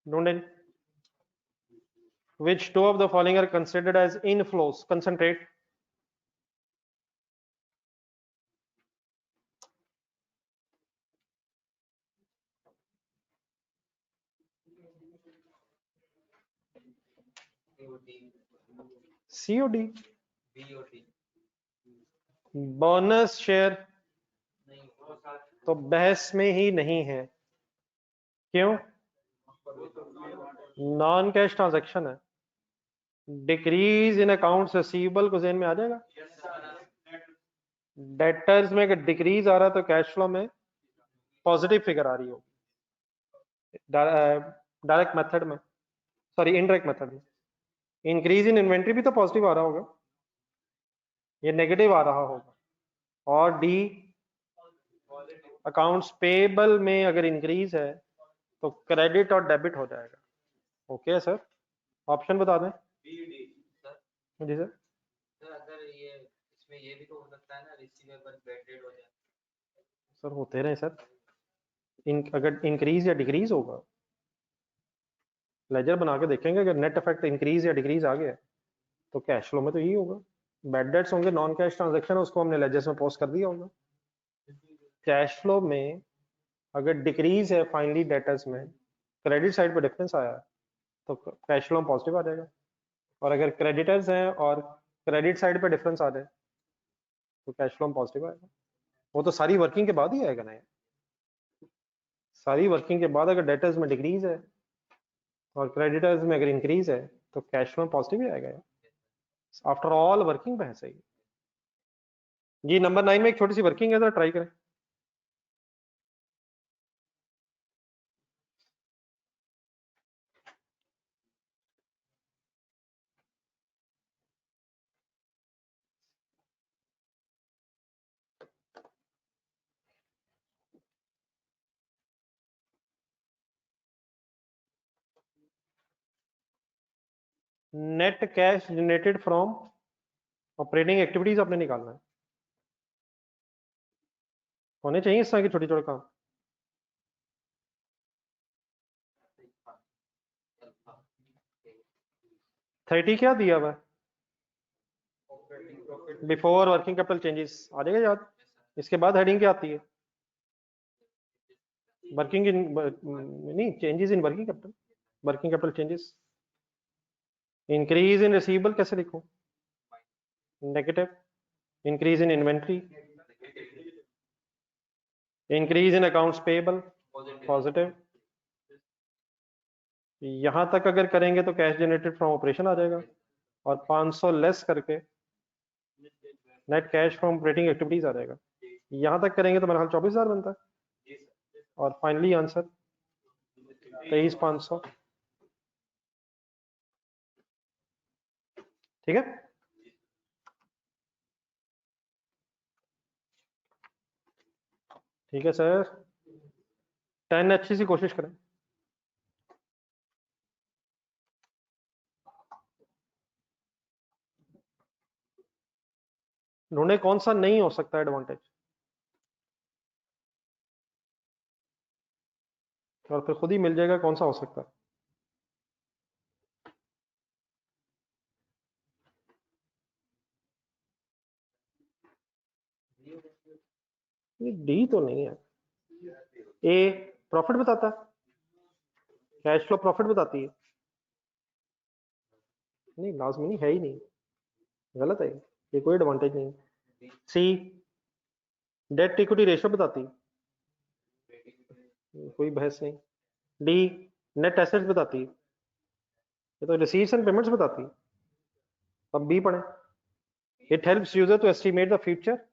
ढूंढे। Which two of the following are considered as inflows? Concentrate. COD, bonus share तो बहस में ही नहीं है। क्यों? नॉन कैश ट्रांजैक्शन है। डिक्रीज इन अकाउंट्स रिसीवेबल को जेन में आ जाएगा। डेटर्स में अगर डिक्रीज आ रहा है तो कैश फ्लो में पॉजिटिव फिगर आ रही होगी डायरेक्ट मेथड में, सॉरी इनडायरेक्ट मेथड में। इंक्रीज इन इन्वेंट्री भी तो पॉजिटिव आ रहा होगा, ये नेगेटिव आ रहा होगा। और डी अकाउंट्स पेबल में अगर इंक्रीज है तो क्रेडिट और डेबिट हो जाएगा। ओके सर, ऑप्शन बता दें। जी सर। अगर ये इसमें ये भी तो हो सकता है ना, रिसीवेबल बैडेड हो जाए। सर होते रहे सर, अगर इंक्रीज या डिक्रीज होगा लेजर बना के देखेंगे, अगर नेट इफेक्ट इंक्रीज या डिक्रीज आ गया तो कैश फ्लो में तो यही होगा। बैड डेट्स होंगे, नॉन कैश ट्रांजैक्शन, उसको हमने लेजर्स में पोस्ट कर दिया होगा। कैश फ्लो में अगर डिक्रीज है फाइनली डेटर्स में, क्रेडिट साइड पे डिफरेंस आया तो कैश फ्लो में पॉजिटिव आ जाएगा। और अगर क्रेडिटर्स हैं और क्रेडिट साइड पे डिफरेंस आ जाए तो कैश फ्लो में पॉजिटिव आएगा। वो तो सारी वर्किंग के बाद ही आएगा ना यार, सारी वर्किंग के बाद। अगर डेटर्स में डिक्रीज है और क्रेडिटर्स में अगर इंक्रीज है तो कैश फ्लो में पॉजिटिव ही आएगा यार, आफ्टर ऑल वर्किंग पे है। सही जी। नंबर 9 में एक छोटी सी वर्किंग है, जरा ट्राई करें। Net cash generated from operating activities आपने निकालना है। होने चाहिए इस तरह के छोटे छोटे काम। 30 क्या दिया हुआ है? बिफोर वर्किंग कैपिटल चेंजेस आ जाएगा याद। इसके बाद हेडिंग क्या आती है? वर्किंग इन नहीं, changes in working capital, working capital changes. Increase in receivable कैसे लिखूं? Negative. Increase in inventory, increase in accounts payable positive. यहां तक अगर करेंगे तो कैश जनरेटेड फ्रॉम ऑपरेशन आ जाएगा, और 500 लेस करके net cash from operating activities आ जाएगा। यहां तक करेंगे तो मेरा हाल 24,000 बनता है। और फाइनली आंसर 23,500। ठीक है, ठीक है सर। 10 अच्छी सी कोशिश करें। ढूंढे कौन सा नहीं हो सकता एडवांटेज, और फिर खुद ही मिल जाएगा कौन सा हो सकता है। ये डी तो नहीं है। ए प्रॉफिट बताता है, कैश फ्लो प्रॉफिट बताती है। नहीं लाजमी नहीं है, ही नहीं, गलत है ये, कोई एडवांटेज नहीं। सी डेट इक्विटी रेशियो बताती है, कोई बहस नहीं। डी नेट एसेट्स बताती है, ये तो रिसीव्स एंड पेमेंट्स बताती है। अब बी पढ़े। It helps user to estimate the future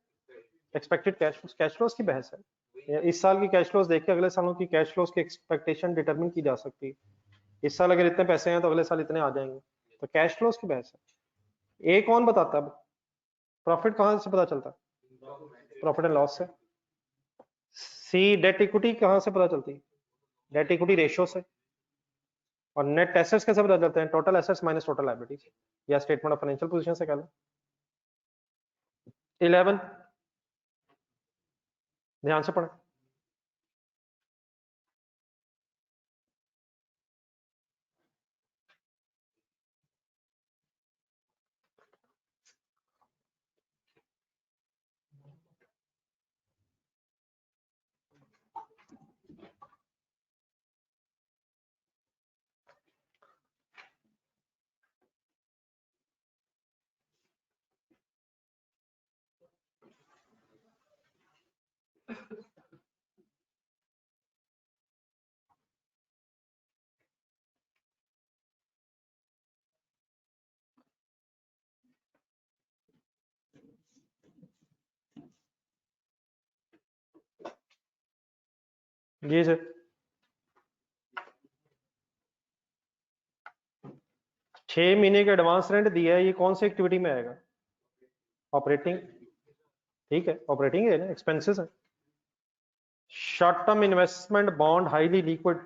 expected cash flows की बहस है। इस साल की कैश फ्लोज देख के अगले सालों की कैश फ्लोज की एक्सपेक्टेशन डिटरमिन की जा सकती है। इस साल अगर इतने पैसे हैं तो अगले साल इतने आ जाएंगे, तो कैश फ्लोज की बहस है। ए कौन बताता है? प्रॉफिट कहां से पता चलता है? प्रॉफिट एंड लॉस से। सी डेट इक्विटी कहां से पता चलती है? डेट इक्विटी रेशियो से। और नेट एसेट्स कैसे पता चलते हैं? Total assets minus total liabilities, या स्टेटमेंट ऑफ फाइनेंशियल पोजीशन से कह लो। 11 ध्यान से पढ़ें। जी सर, 6 महीने का एडवांस रेंट दिया है, ये कौन सी एक्टिविटी में आएगा? ऑपरेटिंग, ठीक है, ऑपरेटिंग है ना, एक्सपेंसेस है। Short term investment bond highly liquid,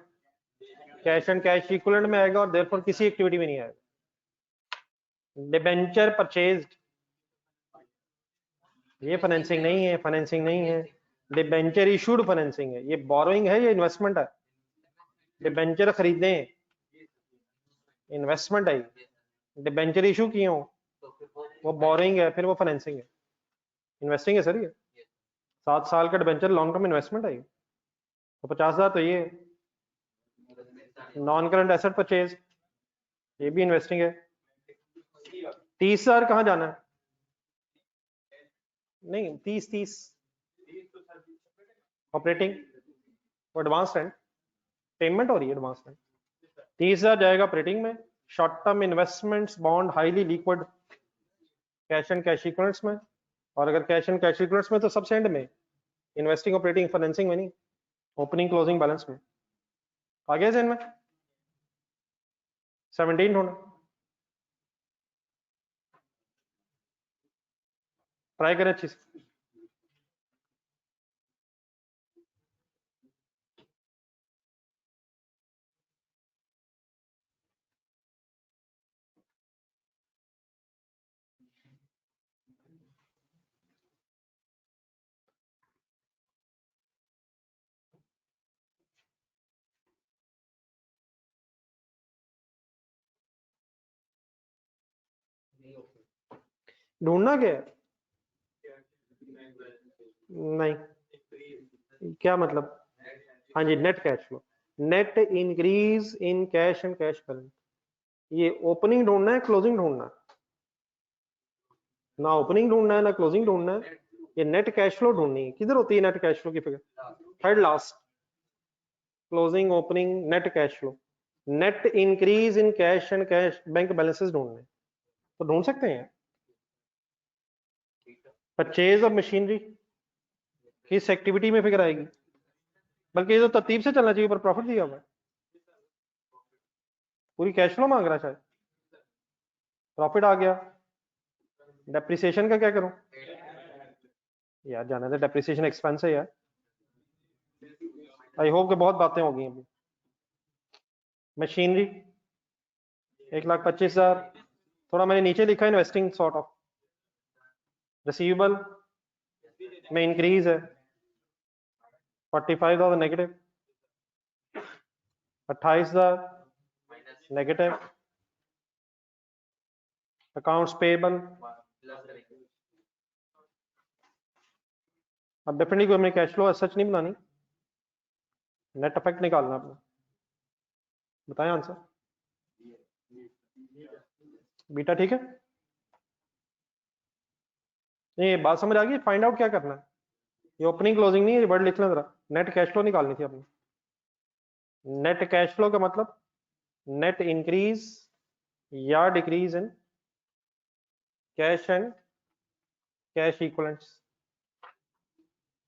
cash and cash equivalent में आएगा और देयरफॉर किसी एक्टिविटी में नहीं आएगा। डिबेंचर परचेज्ड, ये फाइनेंसिंग नहीं है, फाइनेंसिंग नहीं है। डिबेंचर इशूड फाइनेंसिंग है, ये बोरोइंग है, ये इन्वेस्टमेंट है। डिबेंचर खरीदे, इन्वेस्टमेंट है। डिबेंचर इशू किए हो, वो बोरोइंग है, फिर वो फाइनेंसिंग है। इन्वेस्टिंग है सर ये, 7 साल का डिबेंचर लॉन्ग टर्म इन्वेस्टमेंट है ये। तो 50,000 तो ये नॉन करंट एसेट परचेज, ये भी इन्वेस्टिंग है। 30,000 कहाँ जाना है? नहीं, 30 ऑपरेटिंग, एडवांस रेंट, पेमेंट हो रही है एडवांस रेंट। 30,000 जाएगा ऑपरेटिंग में। Short term investments bond highly liquid, cash and cash equivalents में। और अगर कैश एंड कैश इक्विवेलेंट्स में तो सबसे एंड में, इन्वेस्टिंग ऑपरेटिंग फाइनेंसिंग में नहीं, ओपनिंग क्लोजिंग बैलेंस में। आगे से इनमें 17 होना, ट्राई करें अच्छी से। ढूंढना क्या है? नहीं, क्या मतलब? हाँ जी, net cash flow, net increase in cash and cash balance. ये ओपनिंग ढूंढना है, क्लोजिंग ढूंढना है? ना ओपनिंग ढूंढना है ना क्लोजिंग ढूंढना है, ये नेट कैश फ्लो ढूंढनी है। किधर होती है नेट कैश फ्लो की figure? Third last, closing opening net cash flow. Net increase in cash and cash bank balances ढूंढने, तो ढूंढ सकते हैं। परचेज ऑफ मशीनरी किस एक्टिविटी में फिगर आएगी? बल्कि ये तो तरतीब से चलना चाहिए, पर प्रॉफिट दिया हुआ है, पूरी कैश फ्लो मांग रहा है शायद। प्रॉफिट आ गया, डेप्रिसिएशन का क्या करूं? यार जाना था, डेप्रिसिएशन एक्सपेंस है यार। आई होप कि बहुत बातें हो गई अभी। मशीनरी 1,25,000, थोड़ा मैंने नीचे लिखा है इन्वेस्टिंग सॉर्ट ऑफ। रिसीवेबल में इंक्रीज है, 45,000 नेगेटिव, 28,000 नेगेटिव। अकाउंट्स पेबल, अब डेफिनेटली कोई हमें कैश फ्लो सच नहीं बनानी, नेट इफेक्ट निकालना अपना। बताएं आंसर, बीटा ठीक है? नहीं, ये बात समझ आ गई? फाइंड आउट क्या करना है, ये ओपनिंग क्लोजिंग नहीं है, वर्ड लिख लें जरा। नेट कैश फ्लो निकालनी थी अपनी। नेट कैश फ्लो का मतलब नेट इंक्रीज या decrease in cash and cash equivalents.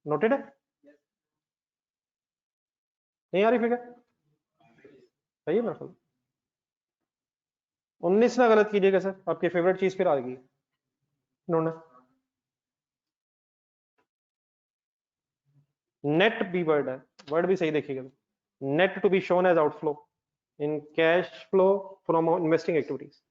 Noted है? नहीं आ रही फिगर? सही है मेरे ख्याल। 19 ना गलत कीजिएगा सर, आपकी फेवरेट चीज फिर आ गई इन्होंने। नेट बी वर्ड है, वर्ड भी सही देखिएगा। Net to be shown as outflow in cash flow from investing activities.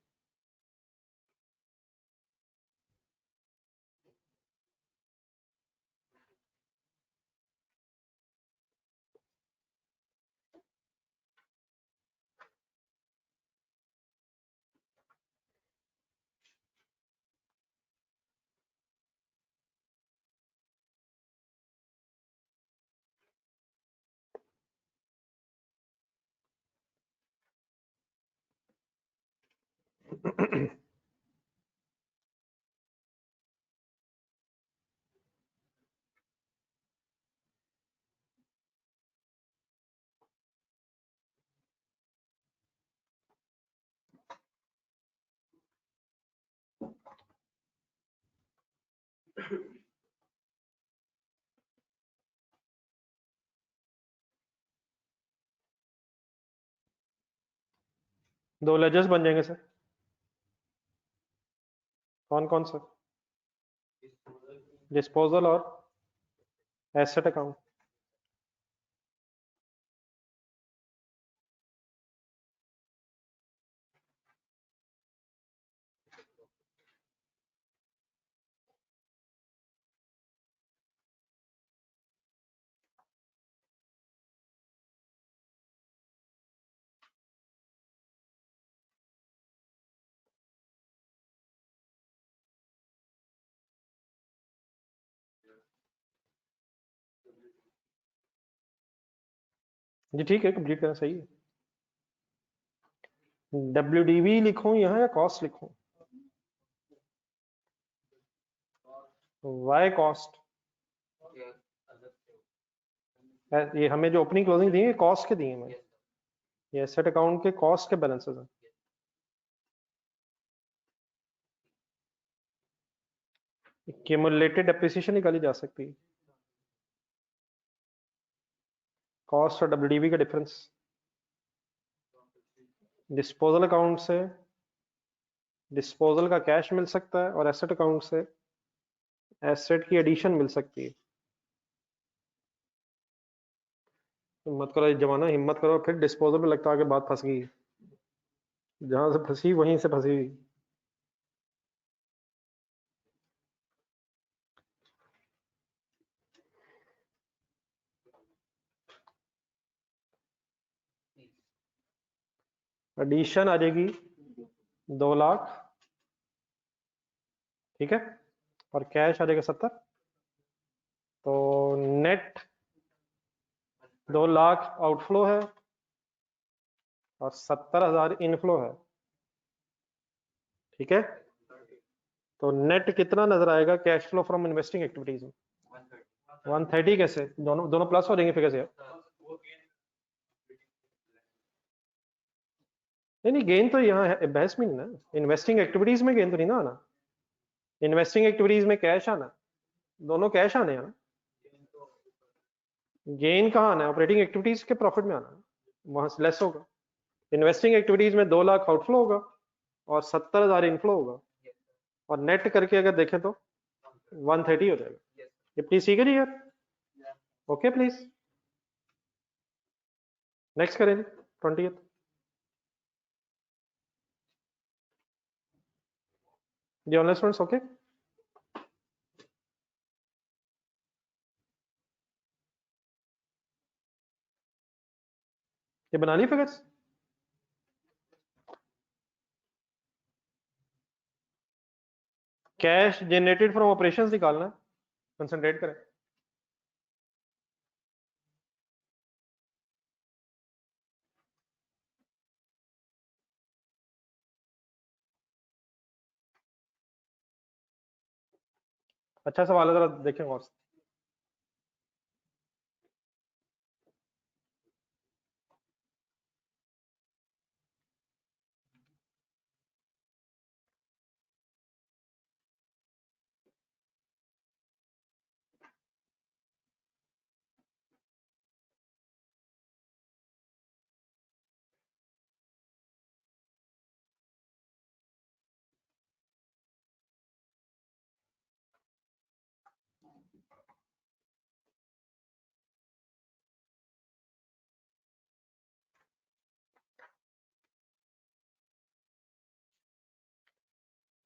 दो लेजर्स बन जाएंगे सर, कौन कौन सा? डिस्पोजल और एसेट अकाउंट। जी ठीक है, कंप्लीट करना सही है। WDV लिखूं यहाँ या कॉस्ट लिखूं? Why cost? ये हमें जो ओपनिंग क्लोजिंग दी है कॉस्ट के दिए हैं, ये एसेट अकाउंट के कॉस्ट के बैलेंसेस हैं। क्यूमुलेटेड डेप्रिसिएशन निकाली जा सकती है, कॉस्ट और WDV का डिफरेंस। डिस्पोजल अकाउंट से डिस्पोजल का कैश मिल सकता है और एसेट अकाउंट से एसेट की एडिशन मिल सकती है। हिम्मत करो जमाना, हिम्मत करो, फिर डिस्पोजल में लगता है कि बात फंस गई, जहां से फंसी वहीं से फंसी हुई। एडिशन आ जाएगी 2 लाख, ठीक है, और कैश आ जाएगा 70, तो नेट 2 लाख आउटफ्लो है और 70,000 इनफ्लो है, ठीक है। तो नेट कितना नजर आएगा cash flow from investing activities में? 130 कैसे? दोनों दोनों प्लस हो जाएंगे फिगर से? नहीं गेन तो यहाँ बहस में नहीं ना, इन्वेस्टिंग एक्टिविटीज में गेन तो नहीं ना आना, इन्वेस्टिंग एक्टिविटीज में कैश आना, दोनों कैश आने हैं ना। गेन कहाँ आना है? ऑपरेटिंग एक्टिविटीज के प्रॉफिट में आना है, वहां से लेस होगा। इन्वेस्टिंग एक्टिविटीज में 2 लाख आउटफ्लो होगा और 70,000 इनफ्लो होगा, और नेट करके अगर देखें तो 130 हो जाएगा। ये प्लीज ठीक है जी यार, ओके प्लीज नेक्स्ट करें जी 20th। जी ऑनलाइन स्टूडेंट्स ओके। ये बना ली figures? Cash generated from operations निकालना है, कंसंट्रेट करें। अच्छा सवाल है, जरा देखें और से।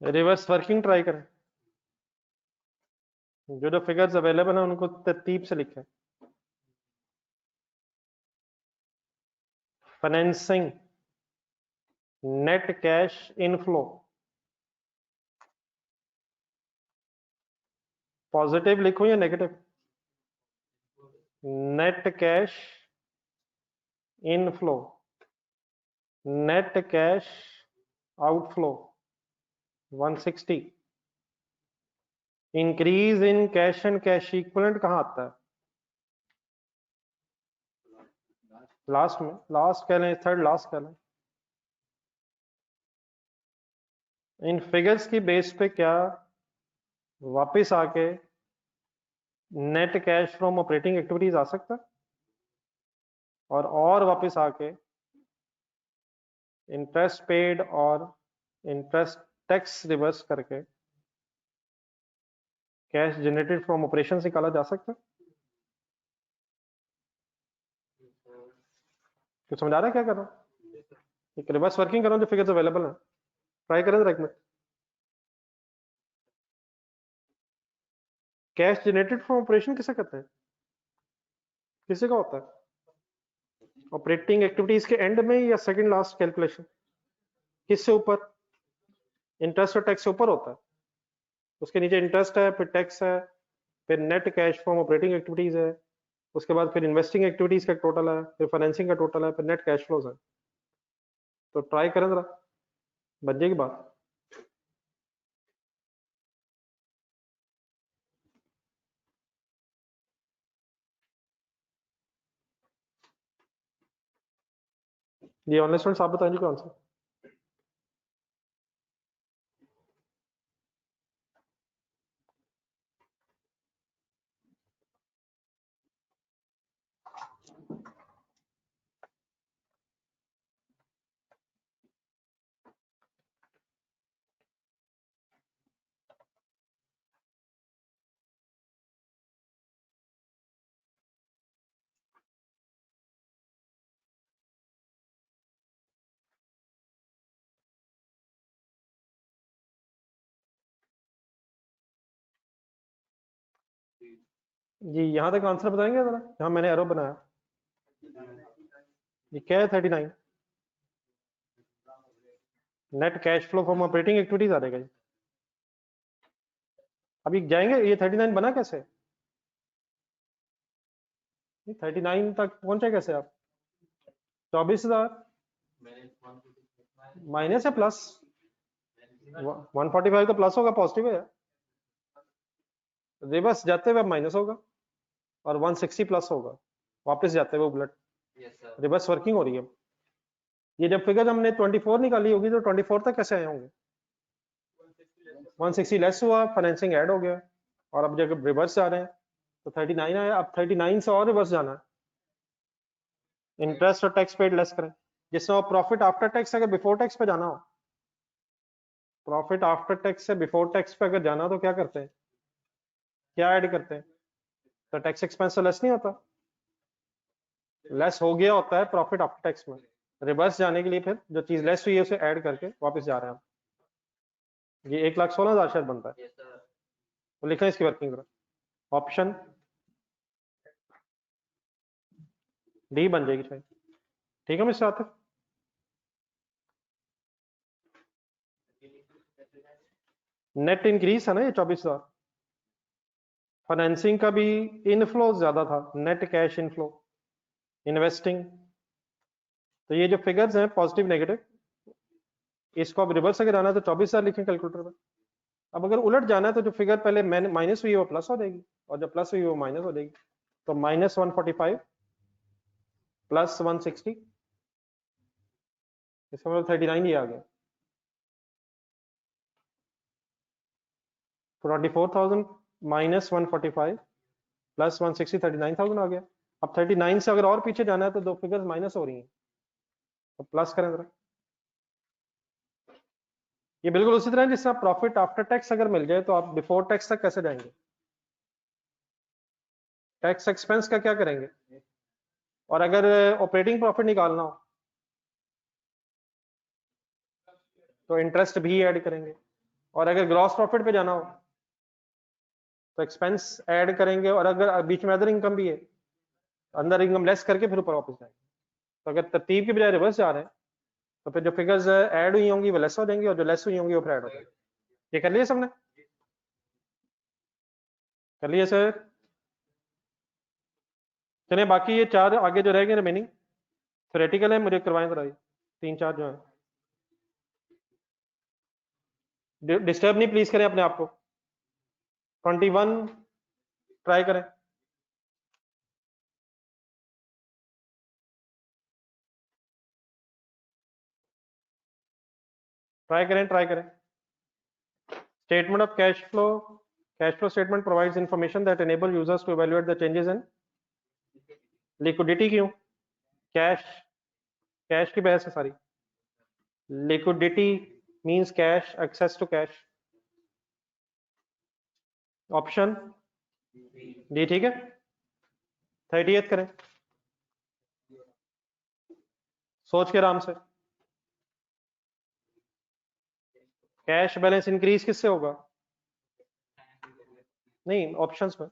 रिवर्स वर्किंग ट्राई करें, जो जो फिगर्स अवेलेबल है उनको तरतीब से लिखें। Financing net cash inflow positive लिखूं या negative? Net cash inflow, net cash outflow 160। Increase in cash and cash equivalent कहां आता है? लास्ट में, लास्ट कह लें, थर्ड लास्ट कह लें। इन फिगर्स की बेस पे क्या वापस आके net cash from operating activities आ सकता है, और वापस आके इंटरेस्ट पेड और इंटरेस्ट टैक्स रिवर्स करके कैश जनरेटेड फ्रॉम ऑपरेशन निकाला जा सकता है। कुछ समझ आ रहा है क्या कर रहा हूँ? एक रिवर्स वर्किंग कर रहा हूँ जो फिगर्स अवेलेबल है, ट्राई करें एक minute. Cash generated from operation किसे कहते हैं, किसी का होता है? ऑपरेटिंग एक्टिविटीज के एंड में या सेकंड लास्ट कैलकुलेशन? किससे ऊपर? इंटरेस्ट और टैक्स से ऊपर होता है। उसके नीचे इंटरेस्ट है, फिर टैक्स है, फिर net cash from operating activities है, उसके बाद फिर इन्वेस्टिंग एक्टिविटीज का टोटल है, फिर फाइनेंसिंग का टोटल है, फिर नेट कैश फ्लोज है। तो ट्राई करें जरा, बच जाएगी बात। ये ऑनलाइन स्टूडेंट्स आप बताएंगे कौन सा? जी यहाँ तक आंसर बताएंगे जरा, यहाँ मैंने एरो बनाया, ये क्या है? 39 net cash flow from operating activities आ जाएगा जी। अभी जाएंगे, ये 39 बना कैसे? ये 39 तक पहुंचे कैसे आप? 24,000 माइनस है प्लस? 145 तो प्लस होगा, पॉजिटिव है। रिवर्स जाते हुए माइनस होगा और 160 प्लस होगा, वापस जाते हुए उलट। रिवर्स वर्किंग हो रही है। ये जब फिगर हमने 24 निकाली होगी तो 24 तक कैसे आए होंगे? 160 लेस हुआ, फाइनेंसिंग ऐड हो गया, और अब जब रिवर्स जा रहे हैं तो 39 आया। अब 39 से और रिवर्स जाना है, इंटरेस्ट और टैक्स पेड लेस करें। जिसमें प्रॉफिट आफ्टर टैक्स अगर बिफोर टैक्स पे जाना हो, प्रॉफिट आफ्टर टैक्स से बिफोर टैक्स पे अगर जाना हो तो क्या करते हैं, क्या ऐड करते हैं? तो टैक्स एक्सपेंस तो लेस नहीं होता, लेस हो गया होता है प्रॉफिट आफ्टर टैक्स में। रिवर्स जाने के लिए फिर जो चीज लेस हुई है उसे ऐड करके वापस जा रहे हैं हम। ये 1,16,000 शायद बनता है, तो लिखें इसकी वर्किंग करो। ऑप्शन डी बन जाएगी शायद। ठीक है मिस्टर आतिफ? नेट इंक्रीज है ना ये 24,000। फाइनेंसिंग का भी इनफ्लो ज्यादा था, नेट कैश इनफ्लो, इन्वेस्टिंग। तो ये जो फिगर्स हैं पॉजिटिव नेगेटिव, इसको अब रिवर्स अगर आना है तो 24,000 लिखें कैलकुलेटर में। अब अगर उलट जाना है तो जो फिगर पहले माइनस हुई है वो प्लस हो जाएगी, और जो प्लस हुई है वो माइनस हो जाएगी। तो माइनस 145 प्लस 160, इसका मतलब 39 ही आ गया। 44,000 माइनस 145 प्लस 160, 39,000 आ गया। अब 39 से अगर और पीछे जाना है तो दो फिगर्स माइनस हो रही हैं, तो प्लस करें जरा। ये बिल्कुल उसी तरह जिससे आप प्रॉफिट आफ्टर टैक्स अगर मिल जाए तो आप बिफोर टैक्स तक कैसे जाएंगे? टैक्स एक्सपेंस का क्या करेंगे? और अगर ऑपरेटिंग प्रॉफिट निकालना हो तो इंटरेस्ट भी ऐड करेंगे, और अगर ग्रॉस प्रॉफिट पे जाना हो तो एक्सपेंस ऐड करेंगे, और अगर बीच में अदर इनकम भी है, अंदर इनकम लेस करके फिर ऊपर वापस जाएंगे। तो अगर तरतीब के बजाय रिवर्स जा रहे हैं तो फिर जो फिगर्स ऐड हुई होंगी वो लेस हो जाएंगी, और जो लेस हुई होंगी वो फिर ऐड हो जाएंगी। ये कर लिया सबने? कर लिया सर? चलिए बाकी ये चार आगे जो रह गए रिमेनिंग थ्योरेटिकल है, मुझे करवाएं जरा, तीन चार जो है। डिस्टर्ब नहीं प्लीज करें अपने आप को। 21 ट्राई करें। ट्राई करें, ट्राई करें। Statement of cash flow, Cash flow statement provides information that enable users to evaluate the changes in liquidity. क्यों? कैश की बहस है सारी. Liquidity means cash, access to cash. Option D ठीक है. 30th करें, सोच के आराम से. कैश बैलेंस इंक्रीज किससे होगा? नहीं, ऑप्शंस में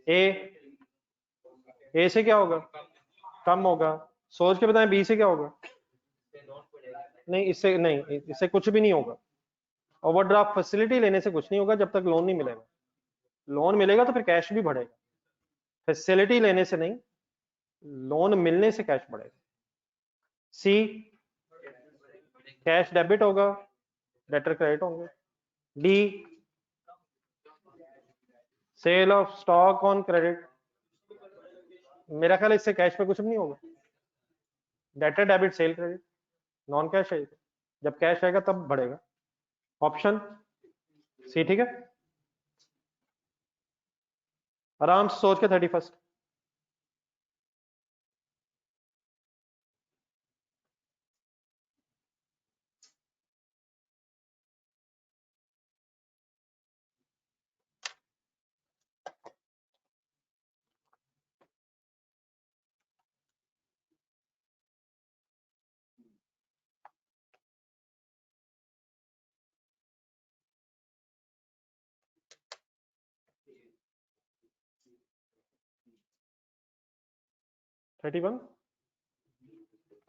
ए से क्या होगा? कम होगा. सोच के बताएं, बी से क्या होगा? नहीं, इससे कुछ भी नहीं होगा. ओवरड्राफ्ट फैसिलिटी लेने से कुछ नहीं होगा जब तक लोन नहीं मिलेगा. लोन मिलेगा तो फिर कैश भी बढ़ेगा. फैसिलिटी लेने से नहीं, लोन मिलने से कैश बढ़ेगा. सी, कैश डेबिट होगा, डेटर क्रेडिट होंगे. D, sale off stock on credit. मेरा ख्याल इससे कैश पे कुछ भी नहीं होगा. Debtor debit sale credit non cash है. जब कैश आएगा तब बढ़ेगा. ऑप्शन सी ठीक है. आराम से सोच के 31st.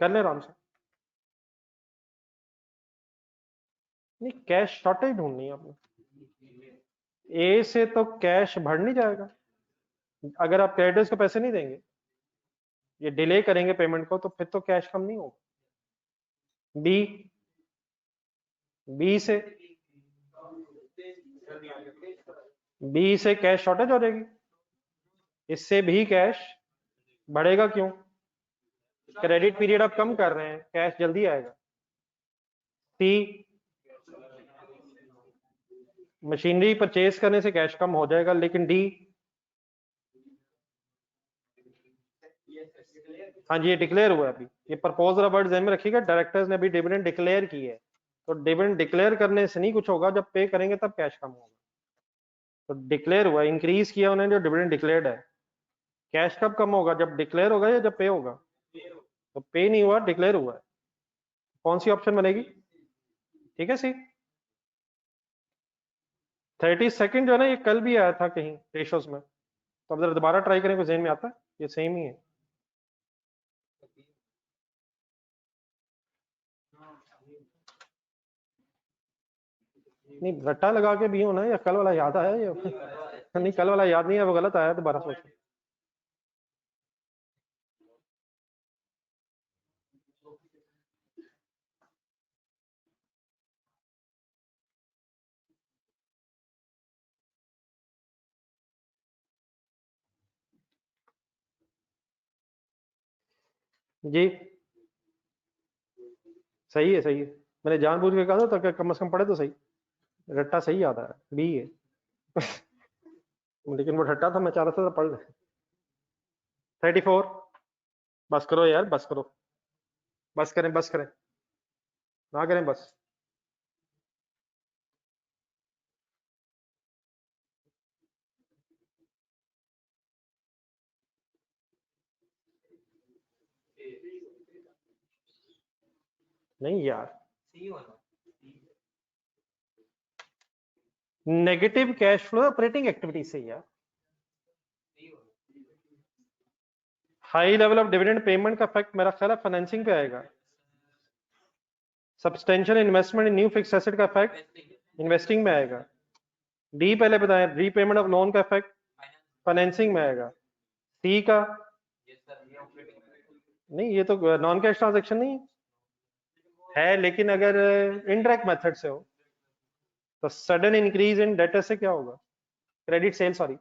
कर ले आराम से. नहीं, कैश शॉर्टेज ढूंढनी है आपने. ए से तो कैश बढ़ नहीं जाएगा. अगर आप क्रेडिटर्स को पैसे नहीं देंगे, ये डिले करेंगे पेमेंट को, तो फिर तो कैश कम नहीं होगा. बी से कैश शॉर्टेज हो जाएगी. इससे भी कैश बढ़ेगा. क्यों? क्रेडिट पीरियड आप कम कर रहे हैं, कैश जल्दी आएगा. सी, मशीनरी परचेज करने से कैश कम हो जाएगा. लेकिन डी, हाँ जी, ये डिक्लेयर हुआ है अभी. ये प्रपोज वर्ड ध्यान में रखिएगा. डायरेक्टर्स ने अभी डिविडेंड डिक्लेयर की है, तो डिविडेंड डिक्लेयर करने से नहीं कुछ होगा, जब पे करेंगे तब कैश कम होगा. तो डिक्लेयर हुआ, इंक्रीज किया उन्होंने जो डिविडेंड डिक्लेयर्ड है. कैश कब कम होगा? जब डिक्लेयर होगा या जब पे होगा? तो पे नहीं हुआ, डिक्लेयर हुआ है. कौन सी ऑप्शन बनेगी? ठीक है सी. 32nd जो है ना, ये कल भी आया था कहीं रेशोस में, तो अब जरा दोबारा ट्राई करें, कुछ ज़हन में आता है. ये सेम ही है. नहीं, रट्टा लगा के भी होना, या कल वाला याद आया या नहीं, कल वाला याद नहीं है, वो गलत आया. दोबारा सोचो. जी सही है, सही है. मैंने जानबूझ के कहा था ताकि कम से कम पढ़े तो सही. रट्टा सही याद आया, बी है. लेकिन वो रट्टा था, मैं चाह रहा था पढ़ ले. 34. बस करो यार, बस करो. बस करें, बस करें, ना करें बस. नहीं यार, negative cash flow operating activity से यार. High level of dividend payment का इफेक्ट मेरा ख्याल है फाइनेंसिंग पे आएगा. सब्सटेंशियल इन्वेस्टमेंट इन न्यू फिक्स्ड एसेट का इफेक्ट इन्वेस्टिंग में आएगा. डी पहले बताएं, रीपेमेंट ऑफ लोन का इफेक्ट फाइनेंसिंग में आएगा. सी का नहीं, ये तो नॉन कैश ट्रांजैक्शन नहीं है. लेकिन अगर इनडायरेक्ट मेथड से हो तो सडन इंक्रीज इन डेटर्स से क्या होगा? क्रेडिट सेल, सॉरी,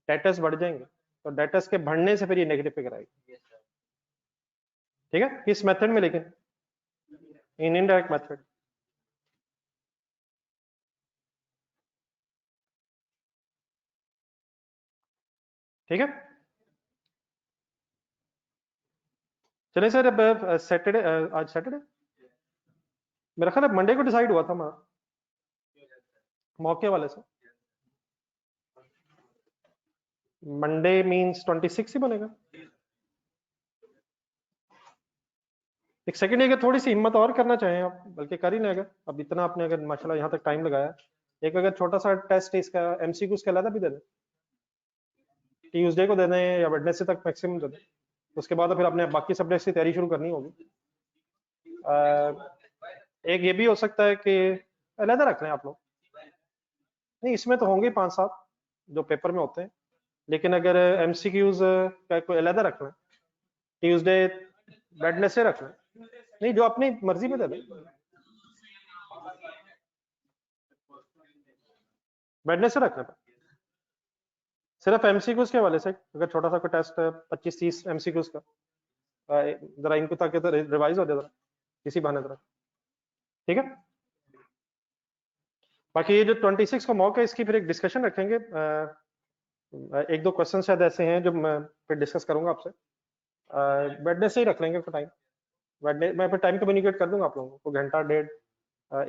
डेटर्स बढ़ जाएंगे. तो डेटर्स के बढ़ने से फिर ये नेगेटिव फिगर आएगी. ठीक है, किस मेथड में? लेकिन इन इनडायरेक्ट मेथड. ठीक है, चलिए सर। अब सैटरडे, आज सैटरडे, मेरा ख्याल है मंडे को डिसाइड हुआ था हमारा मौके वाले से। मंडे मींस 26 ही बनेगा। एक सेकंड, अगर थोड़ी सी हिम्मत और करना चाहें आप, बल्कि कर ही नहीं, अगर अब इतना आपने अगर माशाल्लाह यहाँ तक टाइम लगाया, एक अगर छोटा सा टेस्ट इसका एमसीक्यू उसका अलग भी दे दें, ट्यूसडे को दे दें या वेडनेसडे तक मैक्सिमम दे दें, उसके बाद फिर अपने बाकी सब्जेक्ट्स की तैयारी शुरू करनी होगी। एक ये भी हो सकता है कि अलहदा रख लें आप लोग, नहीं इसमें तो होंगे 5-7 जो पेपर में होते हैं, लेकिन अगर एमसीक्यूज का कोई अलहदा रख लें, ट्यूसडे वेडनेसडे रख लें, नहीं जो अपनी मर्जी में दे दें, वेडनेसडे रख लें सिर्फ एमसीक्यूज के हवाले से। अगर छोटा सा कोई टेस्ट है 25-30 एमसीक्यूज का, जरा इनको ताकि तो रिवाइज हो जाए जरा किसी बहाने जरा, ठीक है। बाकी ये जो 26 का मॉक है, इसकी फिर एक डिस्कशन रखेंगे। एक दो क्वेश्चन शायद ऐसे हैं जो मैं फिर डिस्कस करूंगा आपसे। वेडनेसडे ही रख लेंगे फिर टाइम, मैं फिर टाइम कम्युनिकेट कर दूंगा आप लोगों को, घंटा डेढ़।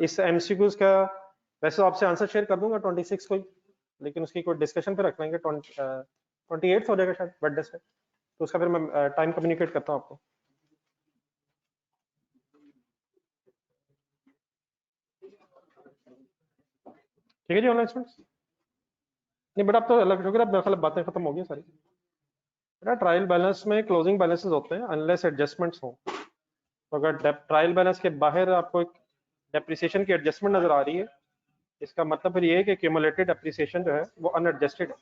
इस एमसीक्यूज का वैसे तो आपसे आंसर शेयर कर दूंगा 26 को ही, लेकिन उसकी कोई डिस्कशन पे रख लेंगे 28 हो जाएगा शायद वेडनेसडे, तो उसका फिर मैं टाइम कम्युनिकेट करता हूँ आपको। ठीक है जी ऑनलाइन स्टूडेंट्स, नहीं बेटा अब तो अलग शुक्र, अब मेरे ख्याल बातें खत्म हो गई सारी। बेटा ट्रायल बैलेंस में क्लोजिंग बैलेंसेस होते हैं अनलेस एडजस्टमेंट्स हो, तो अगर ट्रायल बैलेंस के बाहर आपको एक डेप्रिसिएशन की एडजस्टमेंट नजर आ रही है, इसका मतलब फिर ये है कि क्यूमुलेटेड डेप्रिसिएशन जो है वो अनएडजस्टेड है,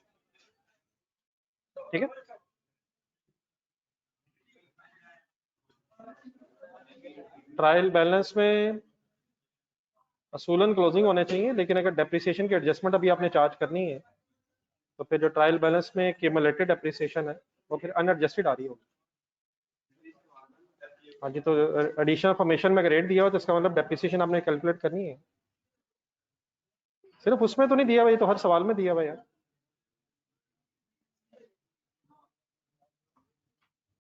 ठीक है। ट्रायल बैलेंस में असूलन क्लोजिंग होने चाहिए, लेकिन अगर डेप्रिसिएशन की एडजस्टमेंट अभी आपने चार्ज करनी है, तो फिर जो ट्रायल बैलेंस में क्यूमुलेटेड डेप्रिसिएशन है वो फिर अनएडजस्टेड आ रही होगी। हाँ जी, तो एडिशनल फॉर्मेशन में अगर रेट दिया हो तो इसका मतलब डेप्रिसिएशन आपने कैलकुलेट करनी है। सिर्फ उसमें तो नहीं दिया हुआ, ये तो हर सवाल में दिया हुआ यार,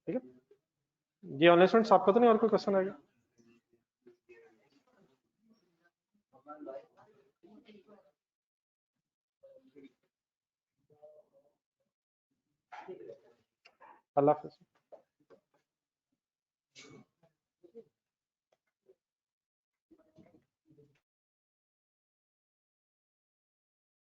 ठीक है जी। ऑनलाइन स्टूडेंट्स आपका तो नहीं और कोई क्वेश्चन आएगा? अल्लाह हाफिज़।